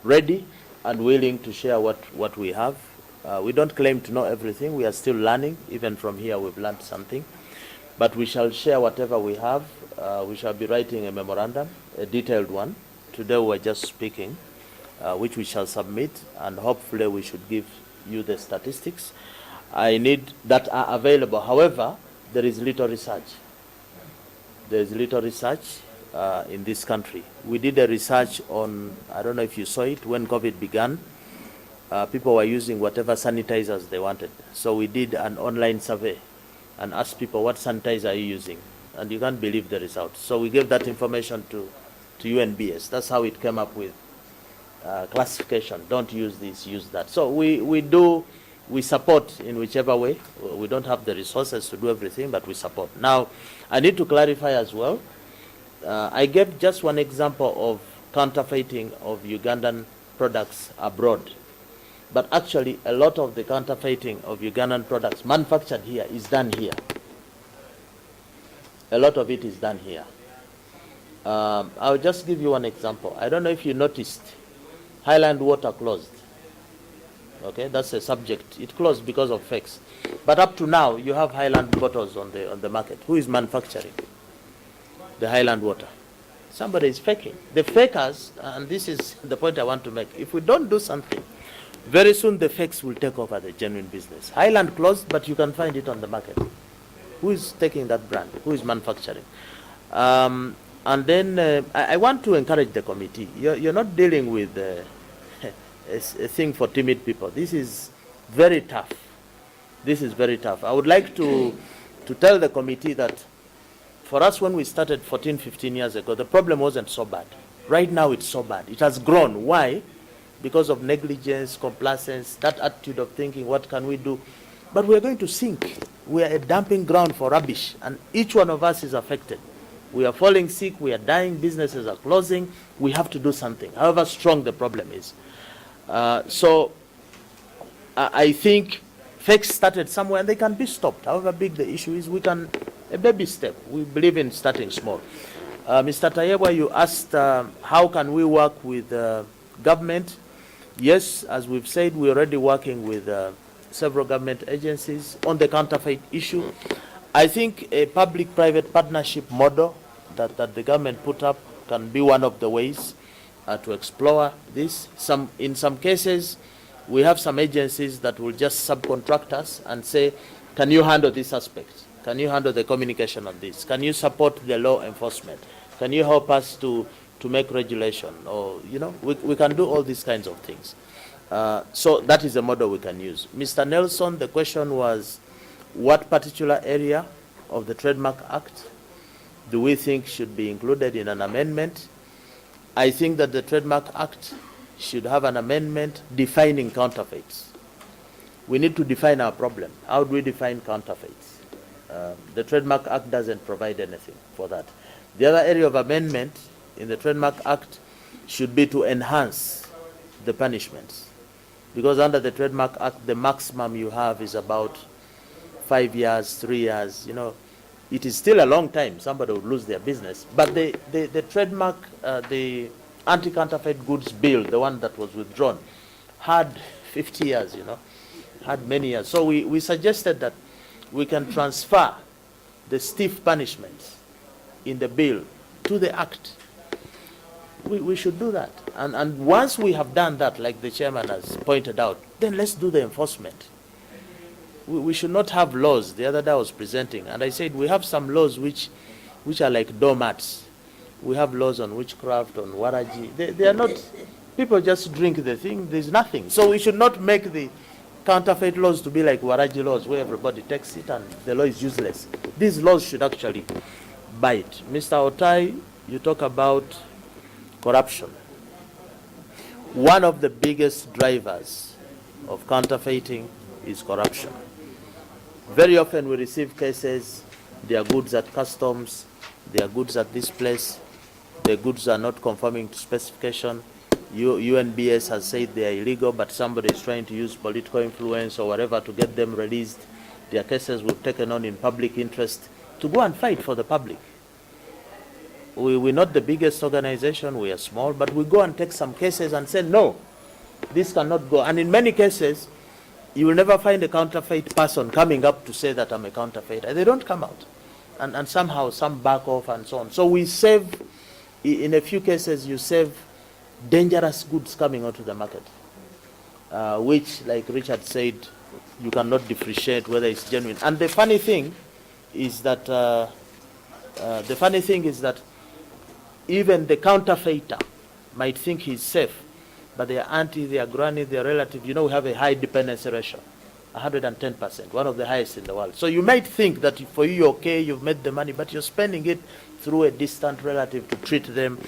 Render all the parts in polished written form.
ready and willing to share what we have. We don't claim to know everything. We are still learning. Even from here, we've learned something. But we shall share whatever we have. We shall be writing a memorandum, a detailed one. Today we're just speaking, which we shall submit, and hopefully we should give you the statistics I need that are available. However, there is little research. There is little research in this country. We did a research on, I don't know if you saw it, when COVID began. People were using whatever sanitizers they wanted. So we did an online survey and asked people, what sanitizer are you using? And you can't believe the results. So we gave that information to UNBS. That's how it came up with classification. Don't use this, use that. So we support in whichever way. We don't have the resources to do everything, but we support. Now, I need to clarify as well. I gave just one example of counterfeiting of Ugandan products abroad. But actually, a lot of the counterfeiting of Ugandan products manufactured here is done here. A lot of it is done here. I'll just give you one example. I don't know if you noticed, Highland Water closed. Okay, that's a subject. It closed because of fakes. But up to now, you have Highland bottles on the market. Who is manufacturing the Highland Water? Somebody is faking. The fakers, and this is the point I want to make, if we don't do something, very soon the fakes will take over the genuine business. Highland closed, but you can find it on the market. Who is taking that brand? Who is manufacturing? And then I want to encourage the committee. You're not dealing with a thing for timid people. This is very tough. This is very tough. I would like to tell the committee that for us, when we started 14, 15 years ago, the problem wasn't so bad. Right now it's so bad. It has grown. Why? Because of negligence, complacence, that attitude of thinking, what can we do? But we're going to sink. We are a dumping ground for rubbish, and each one of us is affected. We are falling sick, we are dying, businesses are closing. We have to do something, however strong the problem is. So I think fakes started somewhere and they can be stopped. However big the issue is, we can, a baby step. We believe in starting small. Mr. Tayebwa, you asked how can we work with government? Yes, as we've said, we're already working with several government agencies on the counterfeit issue. I think a public-private partnership model that the government put up can be one of the ways to explore this. In some cases, we have some agencies that will just subcontract us and say, can you handle this aspect? Can you handle the communication on this? Can you support the law enforcement? Can you help us to make regulation? Or, you know, we can do all these kinds of things. So that is a model we can use. Mr. Nelson, the question was, what particular area of the Trademark Act do we think should be included in an amendment? I think that the Trademark Act should have an amendment defining counterfeits. We need to define our problem. How do we define counterfeits? The Trademark Act doesn't provide anything for that. The other area of amendment in the Trademark Act should be to enhance the punishments. Because under the Trademark Act, the maximum you have is about 5 years, 3 years, you know. It is still a long time. Somebody would lose their business. But the trademark, the Anti Counterfeit Goods Bill, the one that was withdrawn, had 50 years, you know, had many years. So we suggested that we can transfer the stiff punishments in the bill to the act. We should do that. And once we have done that, like the chairman has pointed out, then let's do the enforcement. We should not have laws. The other day I was presenting, and I said we have some laws which are like doormats. We have laws on witchcraft, on waraji. They are not, people just drink the thing, there's nothing. So we should not make the counterfeit laws to be like waraji laws, where everybody takes it and the law is useless. These laws should actually bite. Mr. Otai, you talk about corruption. One of the biggest drivers of counterfeiting is corruption. Very often we receive cases, there are goods at customs, there are goods at this place, the goods are not conforming to specification. UNBS has said they are illegal, but somebody is trying to use political influence or whatever to get them released. There are cases we've taken on in public interest to go and fight for the public. we're not the biggest organization, we are small, but we go and take some cases and say, no, this cannot go. And in many cases, you will never find a counterfeit person coming up to say that I'm a counterfeiter. They don't come out. And somehow some back off and so on. So we save, in a few cases, you save dangerous goods coming onto the market, which, like Richard said, you cannot differentiate whether it's genuine. And the funny thing is that even the counterfeiter might think he's safe, but their auntie, their granny, their relative, you know, we have a high dependency ratio, 110%, one of the highest in the world. So you might think that for you, okay, you've made the money, but you're spending it through a distant relative to treat them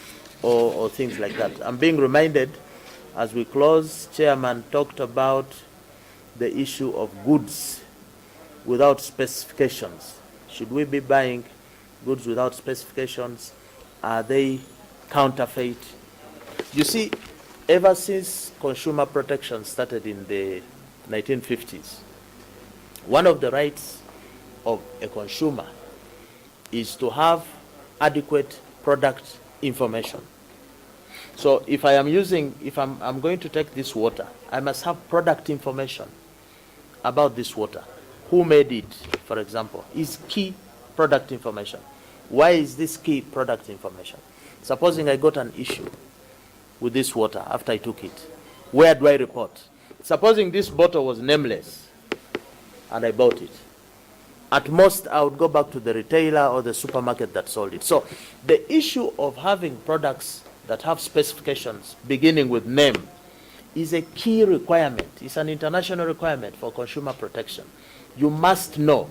or things like that. I'm being reminded, as we close, Chairman talked about the issue of goods without specifications. Should we be buying goods without specifications? Are they counterfeit? You see, ever since consumer protection started in the 1950s, one of the rights of a consumer is to have adequate product information. So if I'm going to take this water, I must have product information about this water. Who made it, for example, is key product information. Why is this key product information? Supposing I got an issue with this water after I took it, where do I report? Supposing this bottle was nameless and I bought it. At most, I would go back to the retailer or the supermarket that sold it. So the issue of having products that have specifications beginning with name is a key requirement. It's an international requirement for consumer protection. You must know.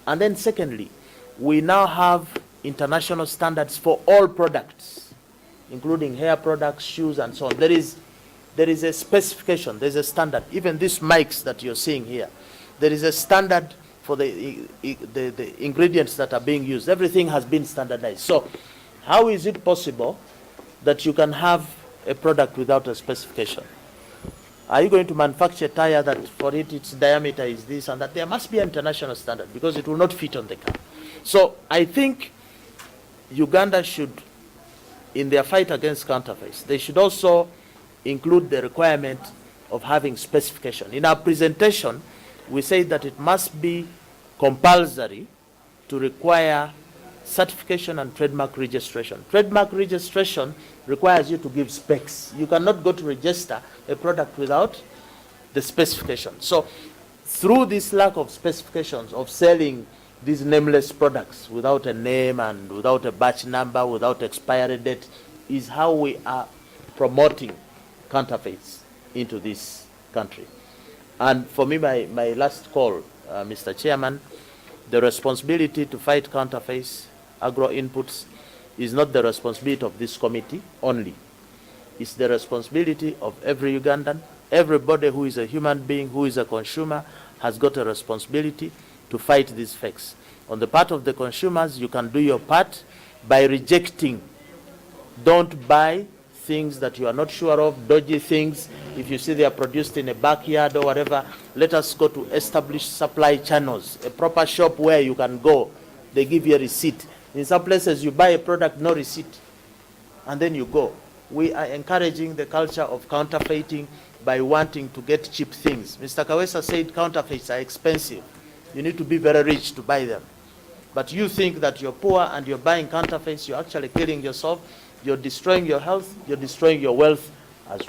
And then secondly, we now have international standards for all products, including hair products, shoes, and so on. There is a specification, there's a standard. Even these mics that you're seeing here, there is a standard for the ingredients that are being used. Everything has been standardized. So how is it possible that you can have a product without a specification? Are you going to manufacture a tire that for it its diameter is this and that? There must be an international standard because it will not fit on the car. So I think Uganda should, in their fight against counterfeits, they should also include the requirement of having specification. In our presentation, we say that it must be compulsory to require certification and trademark registration. Trademark registration requires you to give specs. You cannot go to register a product without the specification. So through this lack of specifications of selling these nameless products without a name and without a batch number, without expiry date, is how we are promoting counterfeits into this country. And for me, my last call, Mr. Chairman, the responsibility to fight counterfeits, agro inputs, is not the responsibility of this committee only. It's the responsibility of every Ugandan. Everybody who is a human being, who is a consumer, has got a responsibility to fight these fakes. On the part of the consumers, you can do your part by rejecting. Don't buy things that you are not sure of, dodgy things. If you see they are produced in a backyard or whatever, let us go to established supply channels, a proper shop where you can go. They give you a receipt. In some places, you buy a product, no receipt, and then you go. We are encouraging the culture of counterfeiting by wanting to get cheap things. Mr. Kawesa said counterfeits are expensive. You need to be very rich to buy them. But you think that you're poor and you're buying counterfeits, you're actually killing yourself, you're destroying your health, you're destroying your wealth as well.